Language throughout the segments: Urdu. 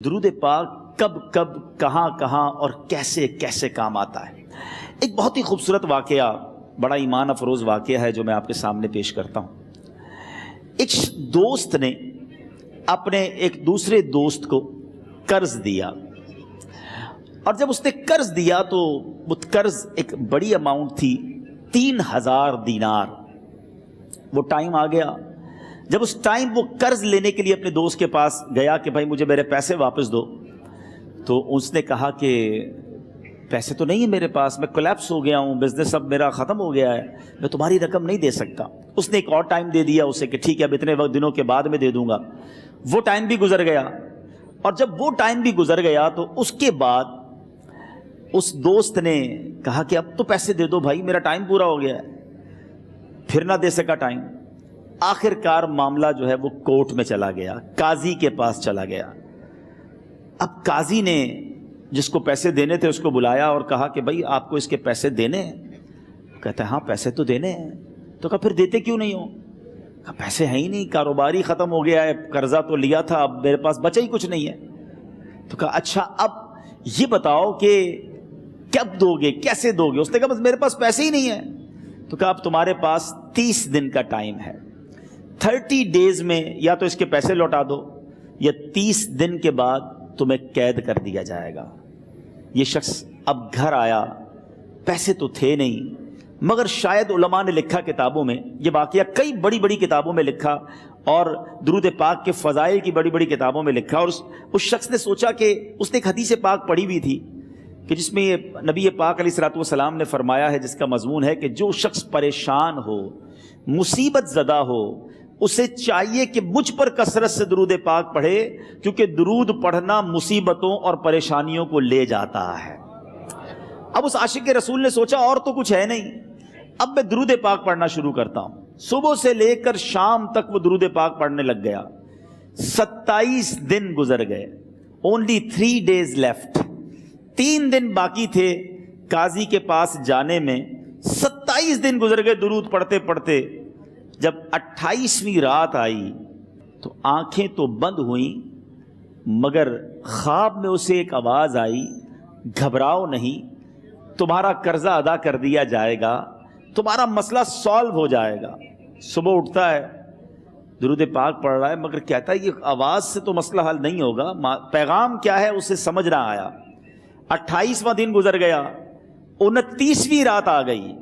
درود پاک کب کب کہاں کہاں اور کیسے کیسے کام آتا ہے۔ ایک بہت ہی خوبصورت واقعہ، بڑا ایمان افروز واقعہ ہے جو میں آپ کے سامنے پیش کرتا ہوں۔ ایک دوست نے اپنے ایک دوسرے دوست کو قرض دیا، اور جب اس نے قرض دیا تو وہ قرض ایک بڑی اماؤنٹ تھی، 3000 دینار۔ وہ ٹائم آ گیا جب اس ٹائم وہ قرض لینے کے لیے اپنے دوست کے پاس گیا کہ بھائی مجھے میرے پیسے واپس دو، تو اس نے کہا کہ پیسے تو نہیں ہے میرے پاس، میں کولیپس ہو گیا ہوں، بزنس اب میرا ختم ہو گیا ہے، میں تمہاری رقم نہیں دے سکتا۔ اس نے ایک اور ٹائم دے دیا اسے کہ ٹھیک ہے اب اتنے وقت دنوں کے بعد میں دے دوں گا۔ وہ ٹائم بھی گزر گیا، اور جب وہ ٹائم بھی گزر گیا تو اس کے بعد اس دوست نے کہا کہ اب تو پیسے دے دو بھائی، میرا ٹائم پورا ہو گیا ہے۔ پھر نہ دے سکا ٹائم۔ آخر کار معاملہ جو ہے وہ کورٹ میں چلا گیا، قاضی کے پاس چلا گیا۔ اب قاضی نے جس کو پیسے دینے تھے اس کو بلایا اور کہا کہ بھائی آپ کو اس کے پیسے دینے ہیں؟ کہتا ہے ہاں پیسے تو دینے ہیں۔ تو کہا پھر دیتے کیوں نہیں ہو؟ کہا پیسے ہیں ہی نہیں، کاروبار ہی ختم ہو گیا ہے، قرضہ تو لیا تھا، اب میرے پاس بچا ہی کچھ نہیں ہے۔ تو کہا اچھا اب یہ بتاؤ کہ کب دو گے، کیسے دو گے؟ اس نے کہا بس میرے پاس پیسے ہی نہیں ہیں۔ تو کہا اب تمہارے پاس 30 دن کا ٹائم ہے، 30 ڈیز میں یا تو اس کے پیسے لوٹا دو یا 30 دن کے بعد تمہیں قید کر دیا جائے گا۔ یہ شخص اب گھر آیا، پیسے تو تھے نہیں، مگر شاید علماء نے لکھا کتابوں میں، یہ واقعہ کئی بڑی بڑی کتابوں میں لکھا اور درود پاک کے فضائل کی بڑی بڑی کتابوں میں لکھا، اور اس شخص نے سوچا کہ اس نے ایک حدیث پاک پڑھی ہوئی تھی کہ جس میں نبی پاک علیہ الصلوۃ والسلام نے فرمایا ہے، جس کا مضمون ہے کہ جو شخص پریشان ہو، مصیبت زدہ ہو، اسے چاہیے کہ مجھ پر کثرت سے درود پاک پڑھے، کیونکہ درود پڑھنا مصیبتوں اور پریشانیوں کو لے جاتا ہے۔ اب اس عاشق رسول نے سوچا اور تو کچھ ہے نہیں، اب میں درود پاک پڑھنا شروع کرتا ہوں۔ صبح سے لے کر شام تک وہ درود پاک پڑھنے لگ گیا۔ 27 دن گزر گئے، only 3 days left، 3 دن باقی تھے قاضی کے پاس جانے میں۔ 27 دن گزر گئے درود پڑھتے پڑھتے۔ جب 28ویں رات آئی تو آنکھیں تو بند ہوئیں، مگر خواب میں اسے ایک آواز آئی، گھبراؤ نہیں، تمہارا قرضہ ادا کر دیا جائے گا، تمہارا مسئلہ سالو ہو جائے گا۔ صبح اٹھتا ہے، درود پاک پڑھ رہا ہے، مگر کہتا ہے یہ آواز سے تو مسئلہ حل نہیں ہوگا، پیغام کیا ہے اسے سمجھ نہ آیا۔ 28واں دن گزر گیا، 29ویں رات آ گئی،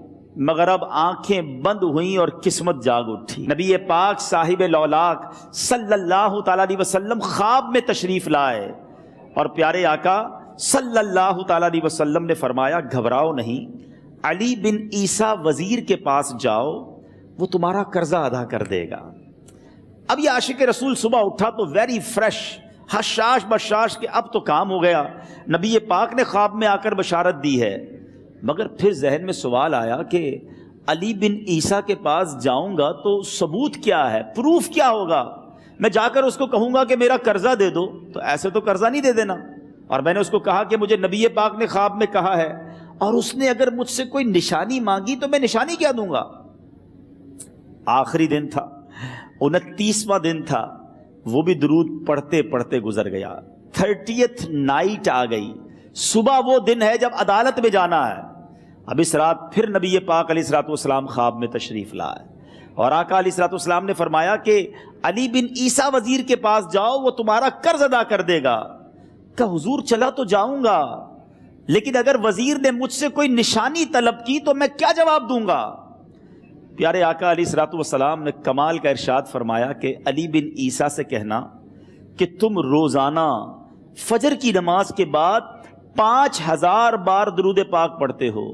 مگر اب آنکھیں بند ہوئیں اور قسمت جاگ اٹھی۔ نبی پاک صاحب لولاک صلی اللہ تعالیٰ علیہ وسلم خواب میں تشریف لائے، اور پیارے آقا صلی اللہ تعالیٰ علیہ وسلم نے فرمایا گھبراؤ نہیں، علی بن عیسیٰ وزیر کے پاس جاؤ، وہ تمہارا قرضہ ادا کر دے گا۔ اب یہ عاشق رسول صبح اٹھا تو ویری فریش، حشاش بشاش کہ اب تو کام ہو گیا، نبی پاک نے خواب میں آ کر بشارت دی ہے۔ مگر پھر ذہن میں سوال آیا کہ علی بن عیسیٰ کے پاس جاؤں گا تو ثبوت کیا ہے، پروف کیا ہوگا؟ میں جا کر اس کو کہوں گا کہ میرا قرضہ دے دو تو ایسے تو قرضہ نہیں دے دینا، اور میں نے اس کو کہا کہ مجھے نبی پاک نے خواب میں کہا ہے، اور اس نے اگر مجھ سے کوئی نشانی مانگی تو میں نشانی کیا دوں گا؟ آخری دن تھا، 29واں دن تھا، وہ بھی درود پڑھتے پڑھتے گزر گیا۔ 30th نائٹ آ گئی، صبح وہ دن ہے جب عدالت میں جانا ہے۔ اب اس رات پھر نبی پاک علیہ الصلوۃ والسلام خواب میں تشریف لائے، اور آقا علیہ الصلوۃ والسلام نے فرمایا کہ علی بن عیسیٰ وزیر کے پاس جاؤ، وہ تمہارا قرض ادا کر دے گا۔ کہ حضور چلا تو جاؤں گا، لیکن اگر وزیر نے مجھ سے کوئی نشانی طلب کی تو میں کیا جواب دوں گا؟ پیارے آقا علیہ الصلوۃ والسلام نے کمال کا ارشاد فرمایا کہ علی بن عیسیٰ سے کہنا کہ تم روزانہ فجر کی نماز کے بعد 5000 بار درود پاک پڑھتے ہو،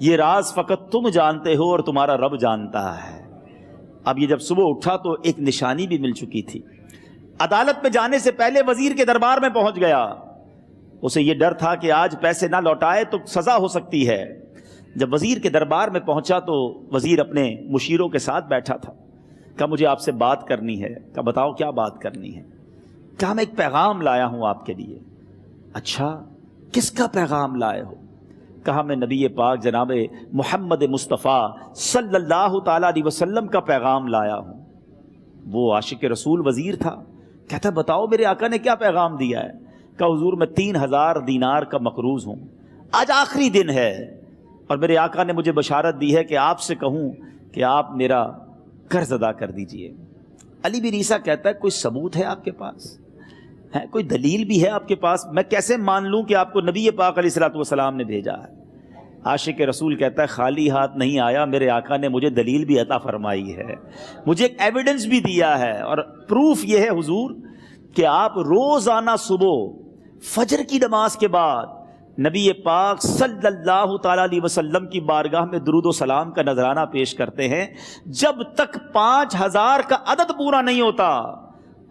یہ راز فقط تم جانتے ہو اور تمہارا رب جانتا ہے۔ اب یہ جب صبح اٹھا تو ایک نشانی بھی مل چکی تھی۔ عدالت میں جانے سے پہلے وزیر کے دربار میں پہنچ گیا، اسے یہ ڈر تھا کہ آج پیسے نہ لوٹائے تو سزا ہو سکتی ہے۔ جب وزیر کے دربار میں پہنچا تو وزیر اپنے مشیروں کے ساتھ بیٹھا تھا۔ کہا مجھے آپ سے بات کرنی ہے۔ کہا بتاؤ کیا بات کرنی ہے؟ کہا میں ایک پیغام لایا ہوں آپ کے لیے۔ اچھا کس کا پیغام لائے ہو؟ کہا میں نبی پاک جناب محمد مصطفیٰ صلی اللہ تعالیٰ علیہ وسلم کا پیغام لایا ہوں۔ وہ عاشق رسول وزیر تھا، کہتا بتاؤ میرے آقا نے کیا پیغام دیا ہے؟ کہ حضور میں 3000 دینار کا مقروض ہوں، آج آخری دن ہے اور میرے آقا نے مجھے بشارت دی ہے کہ آپ سے کہوں کہ آپ میرا قرض ادا کر دیجئے۔ علی بن عیسیٰ کہتا ہے کوئی ثبوت ہے آپ کے پاس؟ ہے کوئی دلیل بھی ہے آپ کے پاس؟ میں کیسے مان لوں کہ آپ کو نبی پاک علیہ الصلوۃ والسلام نے بھیجا ہے؟ عاشق رسول کہتا ہے خالی ہاتھ نہیں آیا، میرے آقا نے مجھے دلیل بھی عطا فرمائی ہے، مجھے ایک ایویڈنس بھی دیا ہے، اور پروف یہ ہے حضور کہ آپ روزانہ صبح فجر کی نماز کے بعد نبی پاک صلی اللہ تعالیٰ علیہ وسلم کی بارگاہ میں درود و سلام کا نذرانہ پیش کرتے ہیں۔ جب تک 5000 کا عدد پورا نہیں ہوتا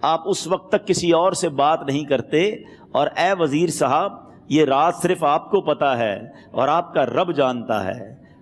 آپ اس وقت تک کسی اور سے بات نہیں کرتے، اور اے وزیر صاحب یہ راز صرف آپ کو پتہ ہے اور آپ کا رب جانتا ہے۔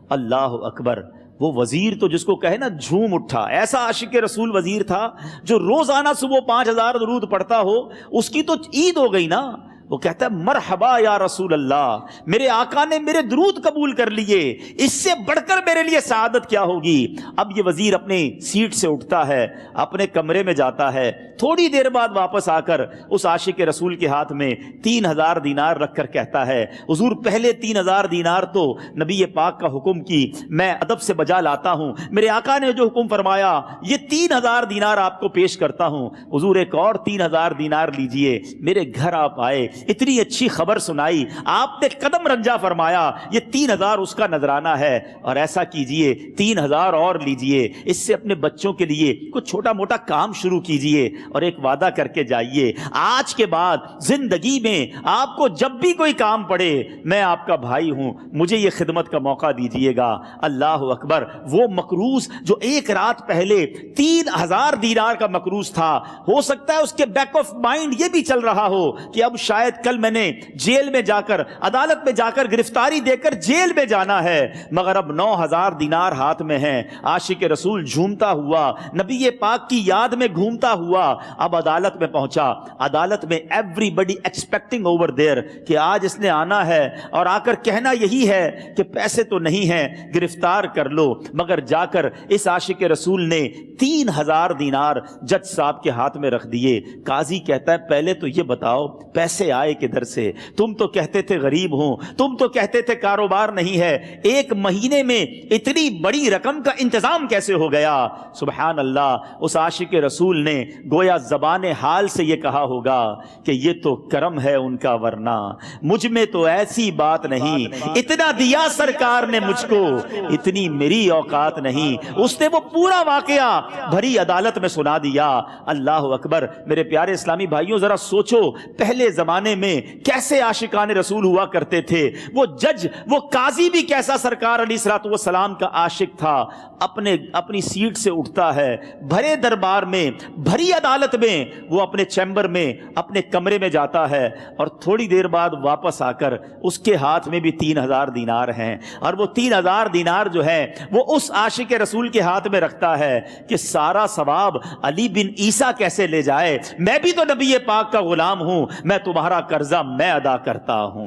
اللہ اکبر۔ وہ وزیر تو جس کو کہے نا جھوم اٹھا، ایسا عاشق رسول وزیر تھا جو روزانہ صبح 5000 درود پڑھتا ہو، اس کی تو عید ہو گئی نا۔ وہ کہتا ہے مرحبا یا رسول اللہ، میرے آقا نے میرے درود قبول کر لیے، اس سے بڑھ کر میرے لیے سعادت کیا ہوگی۔ اب یہ وزیر اپنی سیٹ سے اٹھتا ہے، اپنے کمرے میں جاتا ہے، تھوڑی دیر بعد واپس آ کر اس عاشق رسول کے ہاتھ میں 3000 دینار رکھ کر کہتا ہے حضور پہلے 3000 دینار تو نبی پاک کا حکم کی میں ادب سے بجا لاتا ہوں، میرے آقا نے جو حکم فرمایا یہ 3000 دینار آپ کو پیش کرتا ہوں، حضور ایک اور 3000 دینار لیجئے۔ میرے گھر آپ آئے، اتنی اچھی خبر سنائی، آپ نے قدم رنجا فرمایا، یہ 3000 اس کا نذرانہ ہے، اور ایسا کیجئے 3000 اور لیجئے، اس سے اپنے بچوں کے لیے کچھ چھوٹا موٹا کام شروع کیجئے، اور ایک وعدہ کر کے جائیے آج کے بعد زندگی میں آپ کو جب بھی کوئی کام پڑے میں آپ کا بھائی ہوں، مجھے یہ خدمت کا موقع دیجئے گا۔ اللہ اکبر۔ وہ مقروض جو ایک رات پہلے 3000 دینار کا مقروض تھا، ہو سکتا ہے اس کے بیک آف مائنڈ یہ بھی چل رہا ہو کہ اب شاید کل میں نے جیل میں جا کر، عدالت میں جا کر گرفتاری دے کر جیل میں جانا ہے، مگر اب 9000 دینار ہاتھ میں ہیں۔ عاشق رسول جھومتا ہوا نبی پاک کی یاد میں گھومتا ہوا اب عدالت میں پہنچا۔ عدالت میں everybody expecting over there کہ آج اس نے آنا ہے اور آ کر کہنا یہی ہے کہ پیسے تو نہیں ہیں، گرفتار کر لو، مگر جا کر اس عاشق رسول نے 3000 دینار جج صاحب کے ہاتھ میں رکھ دیے۔ قاضی کہتا ہے پہلے تو یہ بتاؤ پیسے آئے کدھر سے؟ تم تو کہتے تھے غریب ہوں، تم تو کہتے تھے کاروبار نہیں ہے، ایک مہینے میں اتنی بڑی رقم کا انتظام کیسے ہو گیا؟ سبحان اللہ۔ اس عاشق رسول نے گویا زبان حال سے یہ کہا ہوگا کہ یہ تو کرم ہے ان کا، ورنہ مجھ میں تو ایسی بات نہیں، اتنا دیا سرکار نے مجھ کو، اتنی میری اوقات نہیں۔ اس نے وہ پورا واقعہ بھری عدالت میں سنا دیا۔ اللہ اکبر۔ میرے پیارے اسلامی بھائیوں ذرا سوچو پہلے زمانے میں کیسے عاشقان رسول ہوا کرتے تھے، وہ جج، وہ قاضی بھی کیسا سرکار علیہ الصلوۃ والسلام کا عاشق تھا۔ اپنی سیٹ سے اٹھتا ہے، بھرے دربار میں، بھری عدالت میں، وہ اپنے چیمبر میں، اپنے کمرے میں جاتا ہے، اور تھوڑی دیر بعد واپس آ کر اس کے ہاتھ میں بھی 3000 دینار ہیں، اور وہ 3000 دینار جو ہے وہ اس عاشق رسول کے ہاتھ میں رکھتا ہے کہ سارا ثواب علی بن عیسیٰ کیسے لے جائے، میں بھی تو نبی پاک کا غلام ہوں، میں تمہارا قرضہ میں ادا کرتا ہوں۔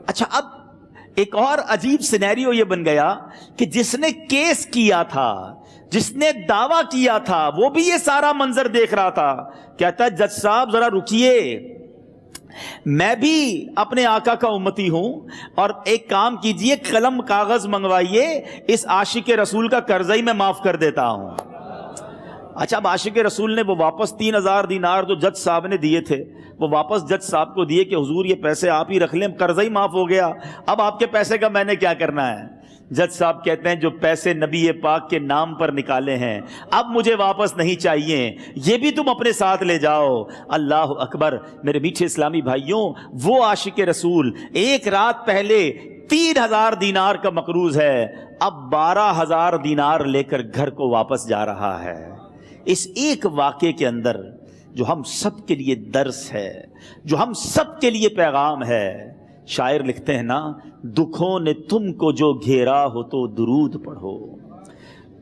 اچھا، اب ایک اور عجیب سینیریو یہ بن گیا کہ جس نے کیس کیا تھا، جس نے دعویٰ کیا تھا، وہ بھی یہ سارا منظر دیکھ رہا تھا۔ کہتا ہے جج صاحب ذرا رکیے، میں بھی اپنے آقا کا امتی ہوں، اور ایک کام کیجئے، قلم کاغذ منگوائیے، اس عاشق رسول کا قرضہ ہی میں معاف کر دیتا ہوں۔ اچھا، اب عاشق رسول نے وہ واپس 3000 دینار جو جج صاحب نے دیے تھے وہ واپس جج صاحب کو دیے کہ حضور یہ پیسے آپ ہی رکھ لیں، قرضہ ہی معاف ہو گیا، اب آپ کے پیسے کا میں نے کیا کرنا ہے؟ جج صاحب کہتے ہیں جو پیسے نبی پاک کے نام پر نکالے ہیں اب مجھے واپس نہیں چاہیے، یہ بھی تم اپنے ساتھ لے جاؤ۔ اللہ اکبر۔ میرے میٹھے اسلامی بھائیوں، وہ عاشق رسول ایک رات پہلے 3000 دینار کا مقروض ہے، اب 12000 دینار لے کر گھر کو واپس جا رہا ہے۔ اس ایک واقعے کے اندر جو ہم سب کے لیے درس ہے، جو ہم سب کے لیے پیغام ہے۔ شاعر لکھتے ہیں نا، دکھوں نے تم کو جو گھیرا ہو تو درود پڑھو،